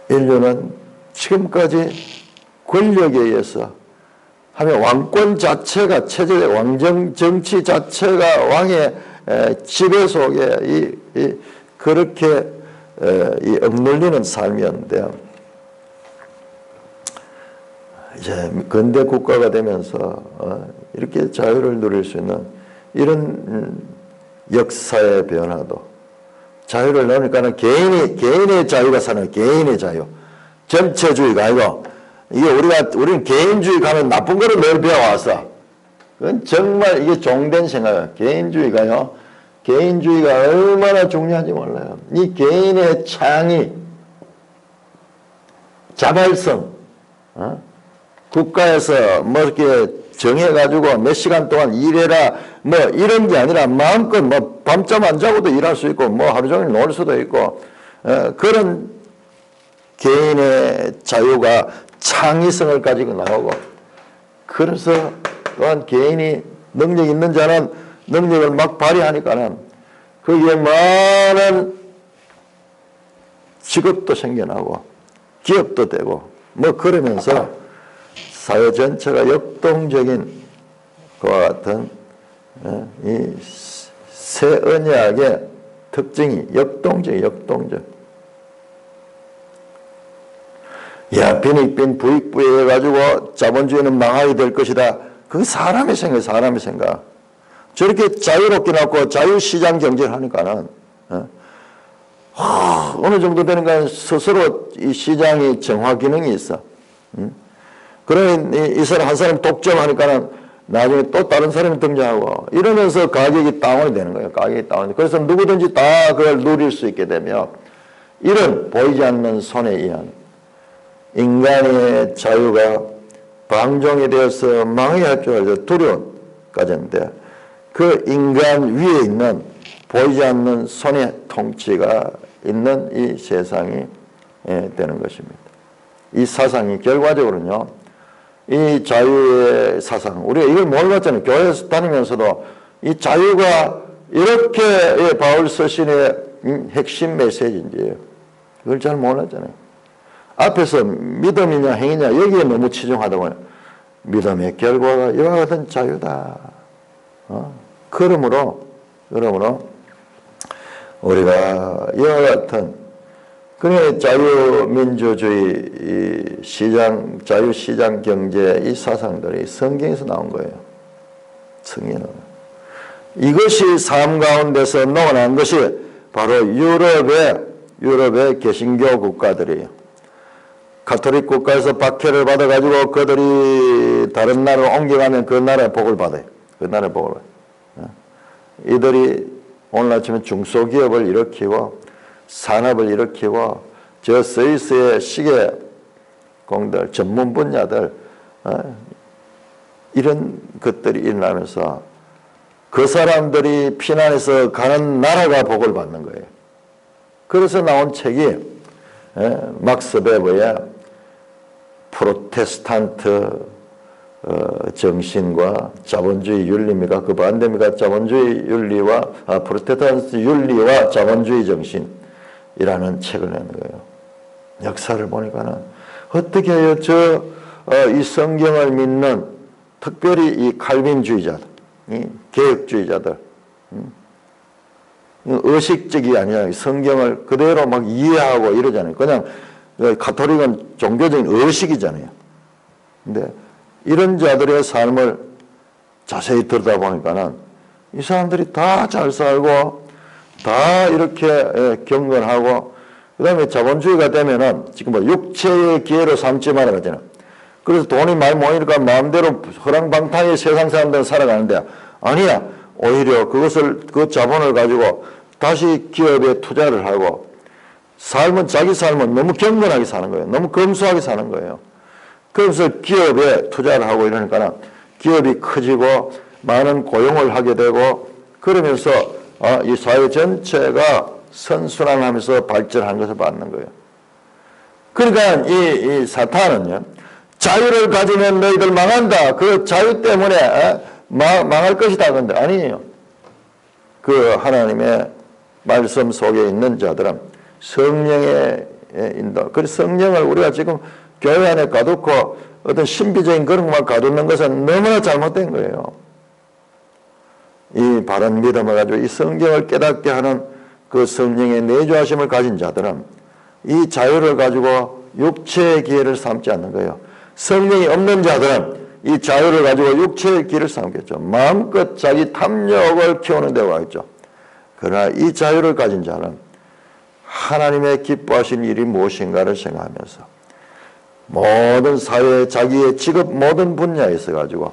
인류는 지금까지 권력에 의해서 하면 왕권 자체가 체제의 왕정 정치 자체가 왕의 지배 속에 그렇게 억눌리는 삶이었는데 이제 근대 국가가 되면서 이렇게 자유를 누릴 수 있는 이런 역사의 변화도 자유를 넣으니까는 개인의 자유가 사는 개인의 자유 전체주의가 아니고 이게 우리는 개인주의 가면 나쁜 거를 늘 배워와서 그건 정말 이게 종된 생각이에요. 개인주의가 얼마나 중요한지 몰라요. 이 개인의 창의, 자발성, 국가에서 뭐 이렇게 정해가지고 몇 시간 동안 일해라 뭐 이런 게 아니라 마음껏 뭐 밤잠 안 자고도 일할 수 있고 뭐 하루 종일 놀 수도 있고 그런 개인의 자유가 창의성을 가지고 나오고 그래서 또한 개인이 능력 있는 자는 능력을 막 발휘하니까는 거기에 많은 직업도 생겨나고 기업도 되고 뭐 그러면서 사회 전체가 역동적인 그와 같은 이 새 언약의 특징이 역동적. 야, 빈익빈 부익부에 해가지고 자본주의는 망하게 될 것이다. 그게 사람의 생각. 저렇게 자유롭게 놓고 자유시장 경제를 하니까는, 어느 정도 되는가 스스로 이 시장이 정화 기능이 있어. 그러면 이 사람 한 사람 독점하니까는 나중에 또 다른 사람이 등장하고 이러면서 가격이 다운이 되는 거예요. 그래서 누구든지 다 그걸 누릴 수 있게 되며 이런 보이지 않는 손에 의한 인간의 자유가 방종이 되어서 망해야 할 줄 알죠. 두려운 까지인데 그 인간 위에 있는 보이지 않는 손의 통치가 있는 이 세상이 되는 것입니다. 이 사상이 결과적으로는요. 이 자유의 사상 우리가 이걸 몰랐잖아요. 교회에서 다니면서도 이 자유가 이렇게 바울 서신의 핵심 메시지인지 그걸 잘 몰랐잖아요. 앞에서 믿음이냐 행위냐 여기에 너무 치중하다고 믿음의 결과가 이와 같은 자유다. 그러므로 우리가 이와 같은 그래 자유민주주의 자유시장 경제 이 사상들이 성경에서 나온 거예요. 성경은 이것이 삶 가운데서 녹아난 것이 바로 유럽의 개신교 국가들이에요. 가톨릭 국가에서 박해를 받아가지고 그들이 다른 나라로 옮겨가면 그 나라의 복을 받아요. 이들이 오늘 아침에 중소기업을 일으키고 산업을 일으키고 저 스위스의 시계공들 전문 분야들 이런 것들이 일어나면서 그 사람들이 피난해서 가는 나라가 복을 받는 거예요. 그래서 나온 책이 막스 베버의 프로테스탄트 정신과 자본주의 윤리입니까? 그 반대입니까? 자본주의 윤리와 프로테스탄트 윤리와 자본주의 정신이라는 책을 내는 거예요. 역사를 보니까는 어떻게 해요? 이 성경을 믿는 특별히 이 칼빈주의자들, 이 개혁주의자들, 의식적이 아니라 성경을 그대로 막 이해하고 이러잖아요. 그냥 가톨릭은 종교적인 의식이잖아요. 근데 이런 자들의 삶을 자세히 들여다보니까는 이 사람들이 다 잘 살고 다 이렇게 경건하고 그 다음에 자본주의가 되면은 지금 뭐 육체의 기회로 삼지 말아 그러잖아요. 그래서 돈이 많이 모이니까 마음대로 허랑방탕히 세상 사람들은 살아가는데 아니야. 오히려 그 자본을 가지고 다시 기업에 투자를 하고 자기 삶은 너무 경건하게 사는 거예요. 너무 검소하게 사는 거예요. 그래서 기업에 투자를 하고 이러니까 기업이 커지고 많은 고용을 하게 되고 그러면서 이 사회 전체가 선순환하면서 발전한 것을 받는 거예요. 그러니까 이 사탄은요, 자유를 가지면 너희들 망한다. 그 자유 때문에 망할 것이다. 근데 아니에요. 그 하나님의 말씀 속에 있는 자들은 성령의 인도. 그래서 성령을 우리가 지금 교회 안에 가두고 어떤 신비적인 그런 것만 가두는 것은 너무나 잘못된 거예요. 이 바른 믿음을 가지고 이 성경을 깨닫게 하는 그 성령의 내주하심을 가진 자들은 이 자유를 가지고 육체의 기회를 삼지 않는 거예요. 성령이 없는 자들은 이 자유를 가지고 육체의 기회를 삼겠죠. 마음껏 자기 탐욕을 키우는 데 와 있죠. 그러나 이 자유를 가진 자는 하나님의 기뻐하신 일이 무엇인가를 생각하면서 모든 사회, 자기의 직업 모든 분야에 있어 가지고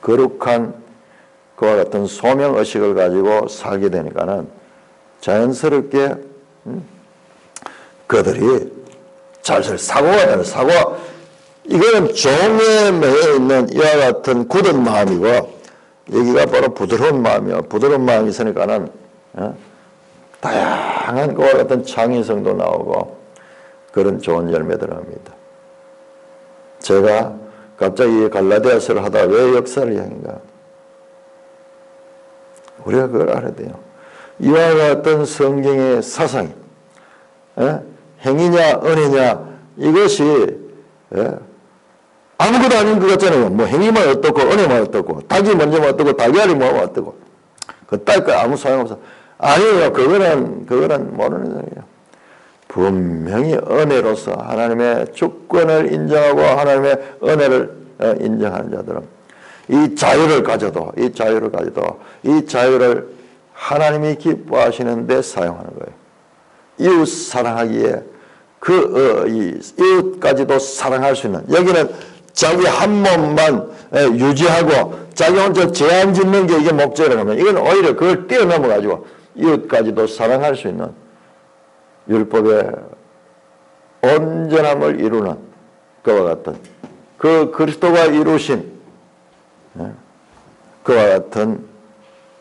거룩한 그와 같은 소명의식을 가지고 살게 되니까는 자연스럽게 그들이 잘살 사고가 되는 사고. 이거는 종에 매여 있는 이와 같은 굳은 마음이고 여기가 바로 부드러운 마음이요. 부드러운 마음이 있으니까는 다양한 그와 같은 창의성도 나오고 그런 좋은 열매들을 합니다. 제가 갑자기 갈라디아서를 하다 왜 역사를 향인가? 우리가 그걸 알아야 돼요. 이와 같은 성경의 사상이 행위냐 은혜냐 이것이 아무것도 아닌 것 같잖아요. 뭐 행위만 어떻고 은혜만 어떻고 닭이 먼저만 어떻고 달걀이 뭐만 어떻고 그 딸 거 아무 소용없어. 아니에요. 그거는 모르는 소리예요. 분명히 은혜로서 하나님의 주권을 인정하고 하나님의 은혜를 인정하는 자들은 이 자유를 가져도 이 자유를 하나님이 기뻐하시는 데 사용하는 거예요. 이웃 사랑하기에 이웃까지도 사랑할 수 있는, 여기는 자기 한 몸만 유지하고 자기 혼자 제한 짓는 게 이게 목적이라고 하면 이건 오히려 그걸 뛰어넘어 가지고 이웃까지도 사랑할 수 있는 율법의 온전함을 이루는 그와 같은 그 그리스도가 이루신 그와 같은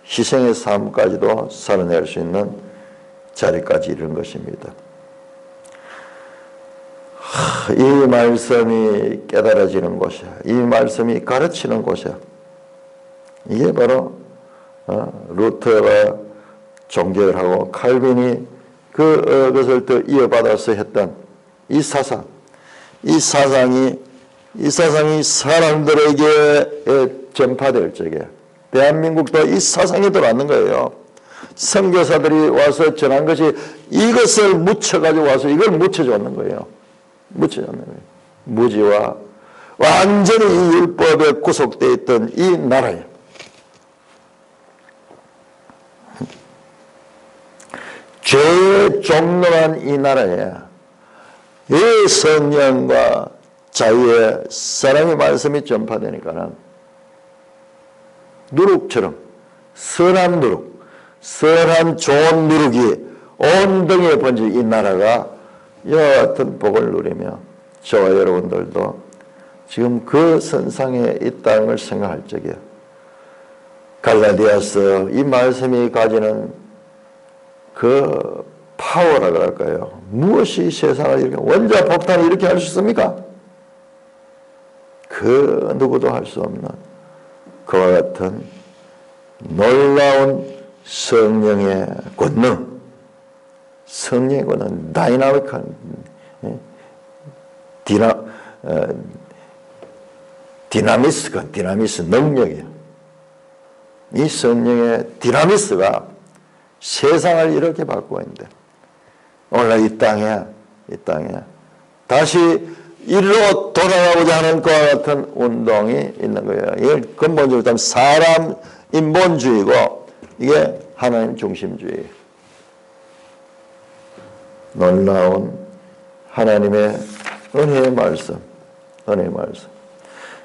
희생의 삶까지도 살아낼 수 있는 자리까지 이른 것입니다. 이 말씀이 깨달아지는 곳이야. 이 말씀이 가르치는 곳이야. 이게 바로 루터가 종교를 하고 칼빈이 그것을 또 이어받아서 했던 이 사상, 이 사상이 사람들에게 전파될 적에 대한민국도 이 사상이 들어왔는 거예요. 선교사들이 와서 전한 것이 이것을 묻혀가지고 와서 이걸 묻혀줬는 거예요. 묻혀줬는 거예요. 무지와 완전히 이 율법에 구속되어 있던 이 나라에 죄의 종로한 이 나라에 이 성령과 자유의 사랑의 말씀이 전파되니까는 누룩처럼 선한 누룩, 선한 좋은 누룩이 온 등에 번진 이 나라가 이와 같은 복을 누리며 저와 여러분들도 지금 그 선상에 있다는 걸 생각할 적에 갈라디아서 이 말씀이 가지는 그 파워라 그럴까요? 무엇이 세상을 이렇게 원자폭탄을 이렇게 할 수 있습니까? 그 누구도 할 수 없는 그와 같은 놀라운 성령의 권능, 성령의 권능, 다이나믹한 디나미스 능력이에요. 이 성령의 디나미스가 세상을 이렇게 바꾸고 있는데 오늘 이 땅에 다시 일로 돌아가고자 하는 그와 같은 운동이 있는 거예요. 이게 근본적으로 사람 인본주의고 이게 하나님 중심주의. 놀라운 하나님의 은혜의 말씀.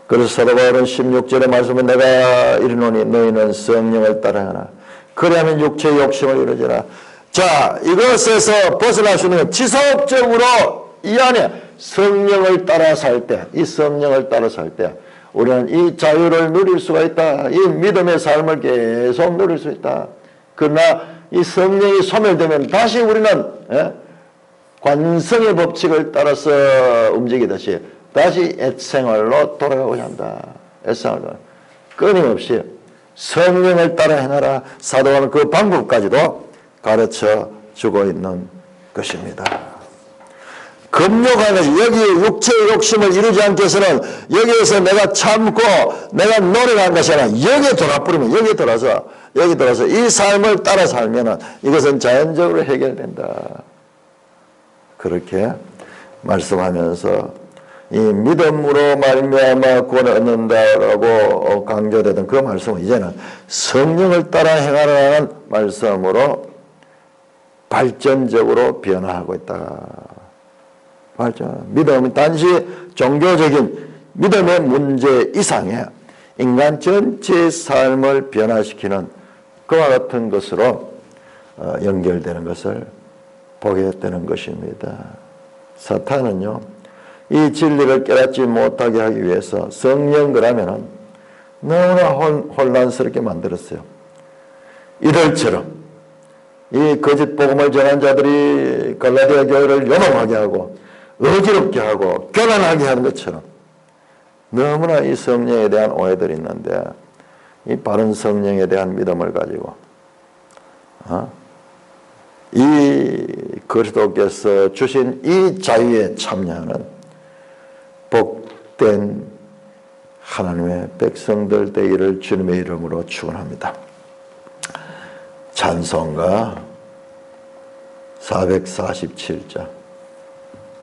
그래서 사도 바울은 16절의 말씀은 내가 이르노니 너희는 성령을 따라하라. 그리하면 육체의 욕심을 이루지라. 자, 이것에서 벗어날 수 있는 건 지속적으로 이 안에 성령을 따라 살 때, 이 성령을 따라 살 때 우리는 이 자유를 누릴 수가 있다. 이 믿음의 삶을 계속 누릴 수 있다. 그러나 이 성령이 소멸되면 다시 우리는 관성의 법칙을 따라서 움직이듯이 다시 옛생활로 돌아가고자 한다. 옛생활로 끊임없이 성령을 따라 행하라. 사도는 그 방법까지도 가르쳐 주고 있는 것입니다. 금욕하는 여기에 육체의 욕심을 이루지 않기 위해서는 여기에서 내가 참고 내가 노력한 것이 아니라 여기에 돌아버리면 여기에 들어서 이 삶을 따라 살면 이것은 자연적으로 해결된다. 그렇게 말씀하면서 이 믿음으로 말미암아 구원을 얻는다라고 강조되던 그 말씀은 이제는 성령을 따라 행하라는 말씀으로 발전적으로 변화하고 있다. 믿음은 단지 종교적인 믿음의 문제 이상의 인간 전체의 삶을 변화시키는 그와 같은 것으로 연결되는 것을 보게 되는 것입니다. 사탄은요, 이 진리를 깨닫지 못하게 하기 위해서 성령 그러면은 너무나 혼란스럽게 만들었어요. 이들처럼 이 거짓 복음을 전한 자들이 갈라디아 교회를 요동하게 하고 어지럽게 하고 교란하게 하는 것처럼 너무나 이 성령에 대한 오해들이 있는데 이 바른 성령에 대한 믿음을 가지고 이 그리스도께서 주신 이 자유에 참여하는 복된 하나님의 백성들 되기를 주님의 이름으로 축원합니다. 찬송가 447장